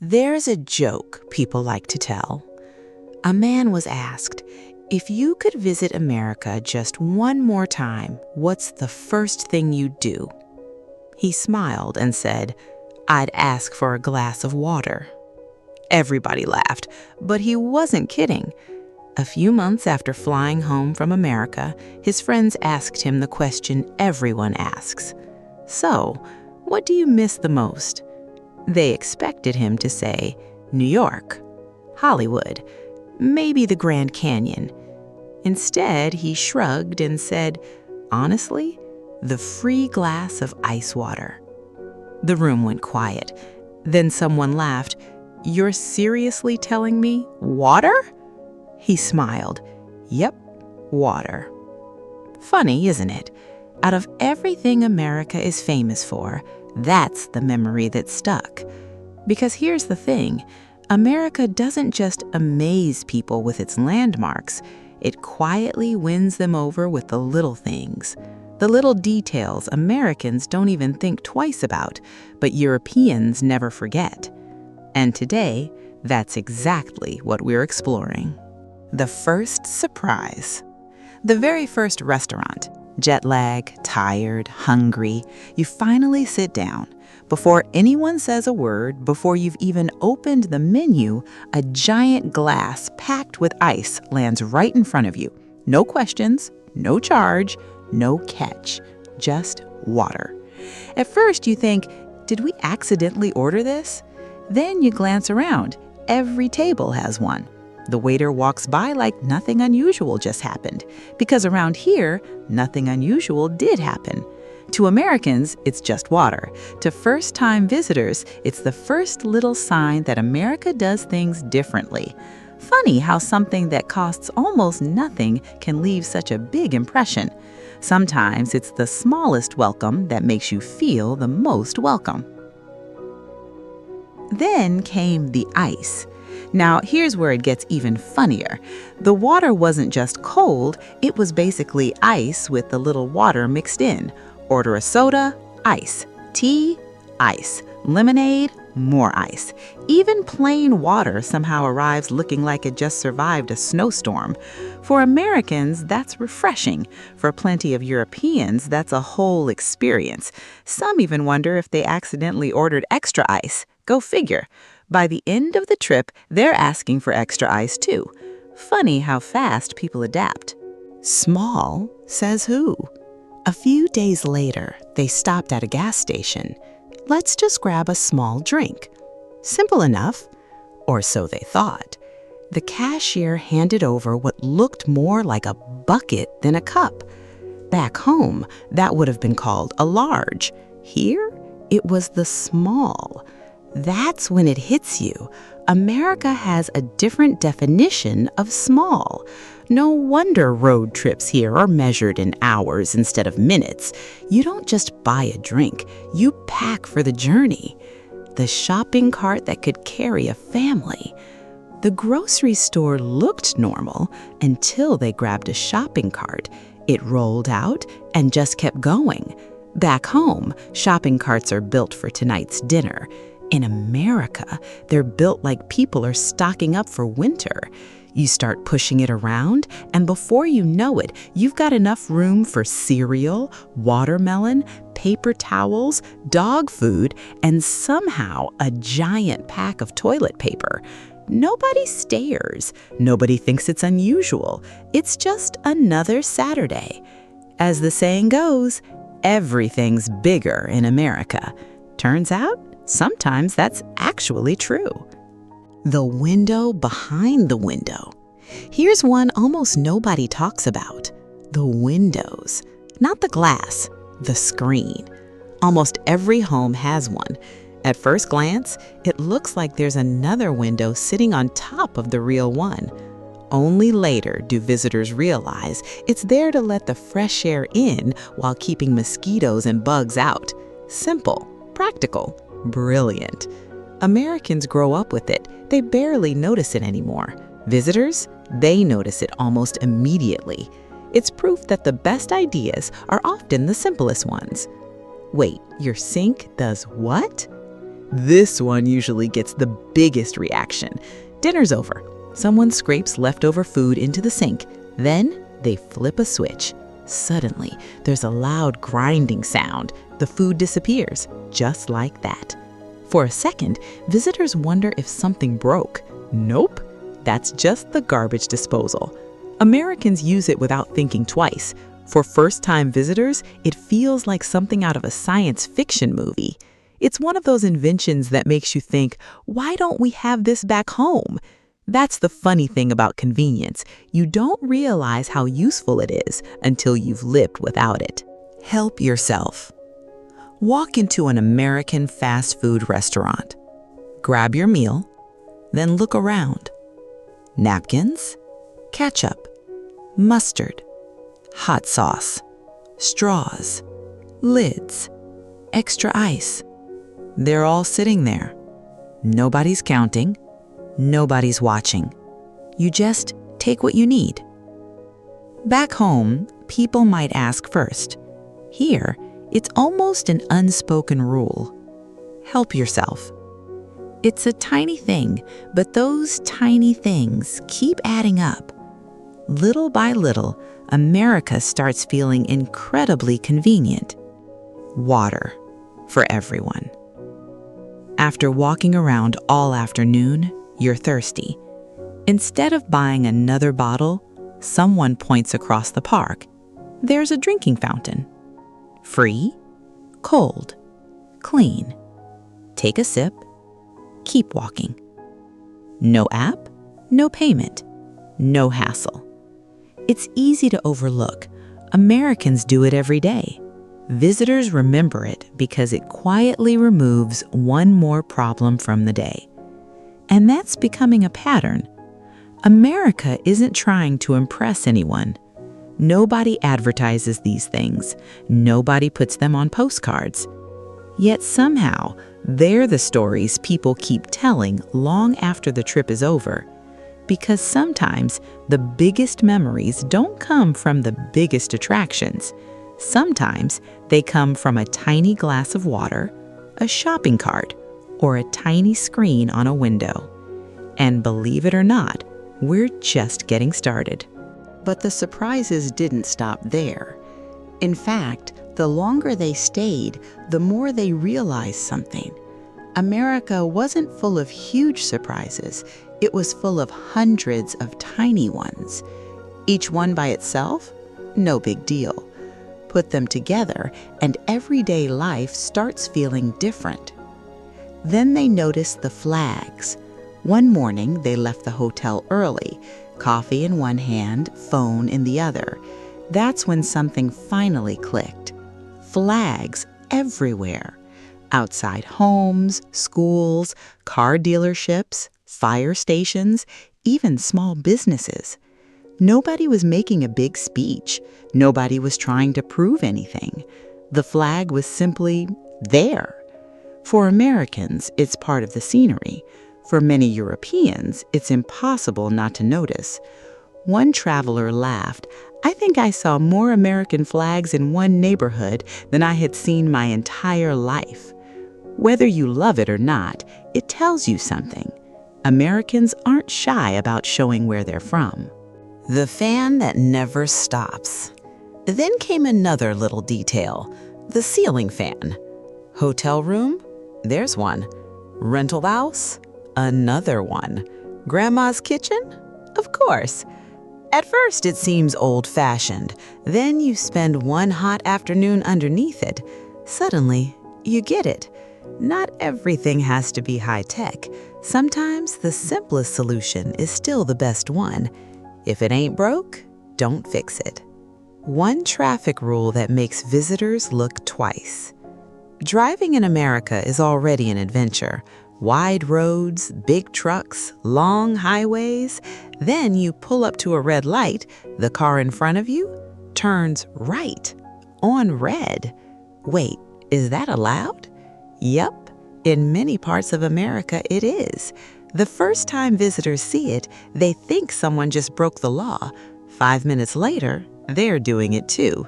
There's a joke people like to tell. A man was asked, if you could visit America just one more time, what's the first thing you'd do? He smiled and said, I'd ask for a glass of water. Everybody laughed, but he wasn't kidding. A few months after flying home from America, his friends asked him the question everyone asks. So, what do you miss the most? They expected him to say, New York, Hollywood, maybe the Grand Canyon. Instead, he shrugged and said, honestly, the free glass of ice water. The room went quiet. Then someone laughed. You're seriously telling me water? He smiled. Yep, water. Funny, isn't it? Out of everything America is famous for, that's the memory that stuck. Because here's the thing, America doesn't just amaze people with its landmarks, it quietly wins them over with the little things. The little details Americans don't even think twice about, but Europeans never forget. And today, that's exactly what we're exploring. The first surprise. The very first restaurant. Jet lag, tired, hungry. You finally sit down. Before anyone says a word, before you've even opened the menu, a giant glass packed with ice lands right in front of you. No questions, no charge, no catch, just water. At first you think, did we accidentally order this? Then you glance around. Every table has one. The waiter walks by like nothing unusual just happened, because around here, nothing unusual did happen. To Americans, it's just water. To first-time visitors, it's the first little sign that America does things differently. Funny how something that costs almost nothing can leave such a big impression. Sometimes it's the smallest welcome that makes you feel the most welcome. Then came the ice. Now, here's where it gets even funnier. The water wasn't just cold, it was basically ice with a little water mixed in. Order a soda, ice. Tea, ice. Lemonade, more ice. Even plain water somehow arrives looking like it just survived a snowstorm. For Americans, that's refreshing. For plenty of Europeans, that's a whole experience. Some even wonder if they accidentally ordered extra ice. Go figure. By the end of the trip, they're asking for extra ice too. Funny how fast people adapt. Small, says who? A few days later, they stopped at a gas station. Let's just grab a small drink. Simple enough, or so they thought. The cashier handed over what looked more like a bucket than a cup. Back home, that would have been called a large. Here, it was the small. That's when it hits you. America has a different definition of small. No wonder road trips here are measured in hours instead of minutes. You don't just buy a drink, you pack for the journey. The shopping cart that could carry a family. The grocery store looked normal until they grabbed a shopping cart. It rolled out and just kept going. Back home, shopping carts are built for tonight's dinner. In America, they're built like people are stocking up for winter. You start pushing it around, and before you know it, you've got enough room for cereal, watermelon, paper towels, dog food, and somehow a giant pack of toilet paper. Nobody stares. Nobody thinks it's unusual. It's just another Saturday. As the saying goes, everything's bigger in America. Turns out, sometimes that's actually true. The window behind the window. Here's one almost nobody talks about. The windows. Not the glass, the screen. Almost every home has one. At first glance, it looks like there's another window sitting on top of the real one. Only later do visitors realize it's there to let the fresh air in while keeping mosquitoes and bugs out. Simple, practical, brilliant. Americans grow up with it. They barely notice it anymore. Visitors, they notice it almost immediately. It's proof that the best ideas are often the simplest ones. Wait, your sink does what? This one usually gets the biggest reaction. Dinner's over. Someone scrapes leftover food into the sink. Then they flip a switch. Suddenly, there's a loud grinding sound. The food disappears, just like that. For a second, visitors wonder if something broke. Nope, that's just the garbage disposal. Americans use it without thinking twice. For first-time visitors, it feels like something out of a science fiction movie. It's one of those inventions that makes you think, why don't we have this back home? That's the funny thing about convenience. You don't realize how useful it is until you've lived without it. Help yourself. Walk into an American fast food restaurant. Grab your meal, then look around. Napkins, ketchup, mustard, hot sauce, straws, lids, extra ice. They're all sitting there. Nobody's counting. Nobody's watching. You just take what you need. Back home, people might ask first. Here, it's almost an unspoken rule. Help yourself. It's a tiny thing, but those tiny things keep adding up. Little by little, America starts feeling incredibly convenient. Water for everyone. After walking around all afternoon, you're thirsty. Instead of buying another bottle, someone points across the park. There's a drinking fountain. Free, cold, clean. Take a sip, keep walking. No app, no payment, no hassle. It's easy to overlook. Americans do it every day. Visitors remember it because it quietly removes one more problem from the day. And that's becoming a pattern. America isn't trying to impress anyone. Nobody advertises these things. Nobody puts them on postcards. Yet somehow, they're the stories people keep telling long after the trip is over. Because sometimes the biggest memories don't come from the biggest attractions. Sometimes they come from a tiny glass of water, a shopping cart, or a tiny screen on a window. And believe it or not, we're just getting started. But the surprises didn't stop there. In fact, the longer they stayed, the more they realized something. America wasn't full of huge surprises. It was full of hundreds of tiny ones. Each one by itself? No big deal. Put them together, and everyday life starts feeling different. Then they noticed the flags. One morning, they left the hotel early, coffee in one hand, phone in the other. That's when something finally clicked. Flags everywhere. Outside homes, schools, car dealerships, fire stations, even small businesses. Nobody was making a big speech. Nobody was trying to prove anything. The flag was simply there. For Americans, it's part of the scenery. For many Europeans, it's impossible not to notice. One traveler laughed, "I think I saw more American flags in one neighborhood than I had seen my entire life." Whether you love it or not, it tells you something. Americans aren't shy about showing where they're from. The fan that never stops. Then came another little detail, the ceiling fan. Hotel room? There's one. Rental house? Another one. Grandma's kitchen? Of course. At first it seems old-fashioned. Then you spend one hot afternoon underneath it. Suddenly, you get it. Not everything has to be high-tech. Sometimes the simplest solution is still the best one. If it ain't broke, don't fix it. One traffic rule that makes visitors look twice. Driving in America is already an adventure. Wide roads, big trucks, long highways. Then you pull up to a red light. The car in front of you turns right on red. Wait, is that allowed? Yep, in many parts of America it is. The first time visitors see it, they think someone just broke the law. 5 minutes later, they're doing it too.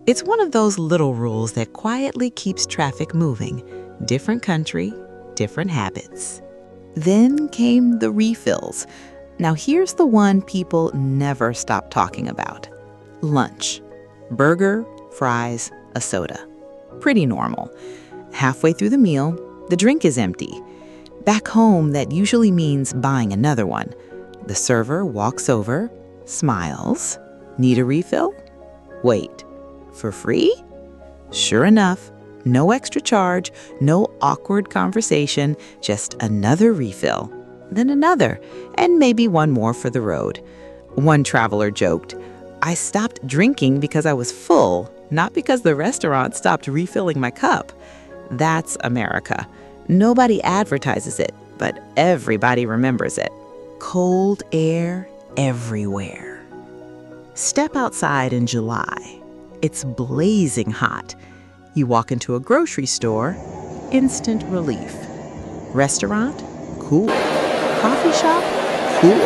It's one of those little rules that quietly keeps traffic moving. Different country, different habits. Then came the refills. Now here's the one people never stop talking about. Lunch. Burger, fries, a soda. Pretty normal. Halfway through the meal, the drink is empty. Back home, that usually means buying another one. The server walks over, smiles. Need a refill? Wait, for free? Sure enough, no extra charge, no awkward conversation, just another refill, then another, and maybe one more for the road. One traveler joked, "I stopped drinking because I was full, not because the restaurant stopped refilling my cup." That's America. Nobody advertises it, but everybody remembers it. Cold air everywhere. Step outside in July. It's blazing hot. You walk into a grocery store, instant relief. Restaurant? Cool. Coffee shop? Cool.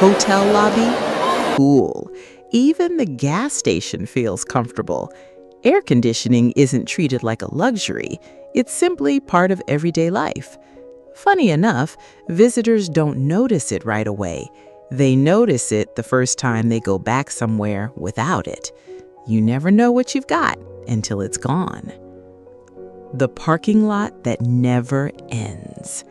Hotel lobby? Cool. Even the gas station feels comfortable. Air conditioning isn't treated like a luxury. It's simply part of everyday life. Funny enough, visitors don't notice it right away. They notice it the first time they go back somewhere without it. You never know what you've got until it's gone. The parking lot that never ends.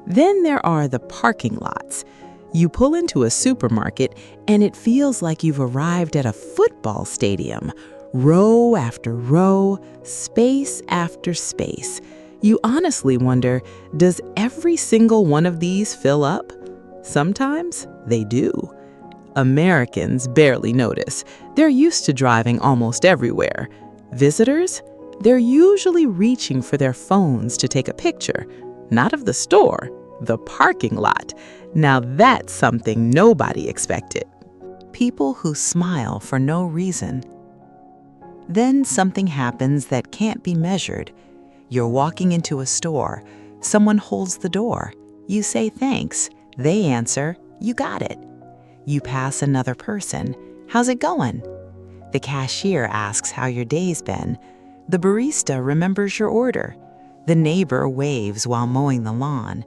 Then there are the parking lots. You pull into a supermarket and it feels like you've arrived at a football stadium. Row after row, space after space. You honestly wonder, does every single one of these fill up? Sometimes they do. Americans barely notice. They're used to driving almost everywhere. Visitors? They're usually reaching for their phones to take a picture. Not of the store, the parking lot. Now that's something nobody expected. People who smile for no reason. Then something happens that can't be measured. You're walking into a store. Someone holds the door. You say thanks. They answer, you got it. You pass another person. How's it going? The cashier asks how your day's been. The barista remembers your order. The neighbor waves while mowing the lawn.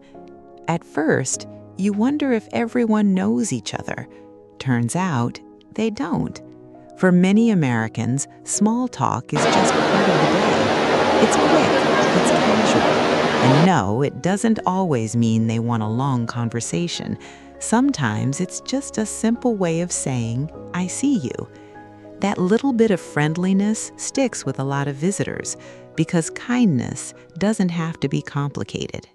At first, you wonder if everyone knows each other. Turns out, they don't. For many Americans, small talk is just part of the day. It's quick, it's casual. And no, it doesn't always mean they want a long conversation. Sometimes it's just a simple way of saying, I see you. That little bit of friendliness sticks with a lot of visitors because kindness doesn't have to be complicated.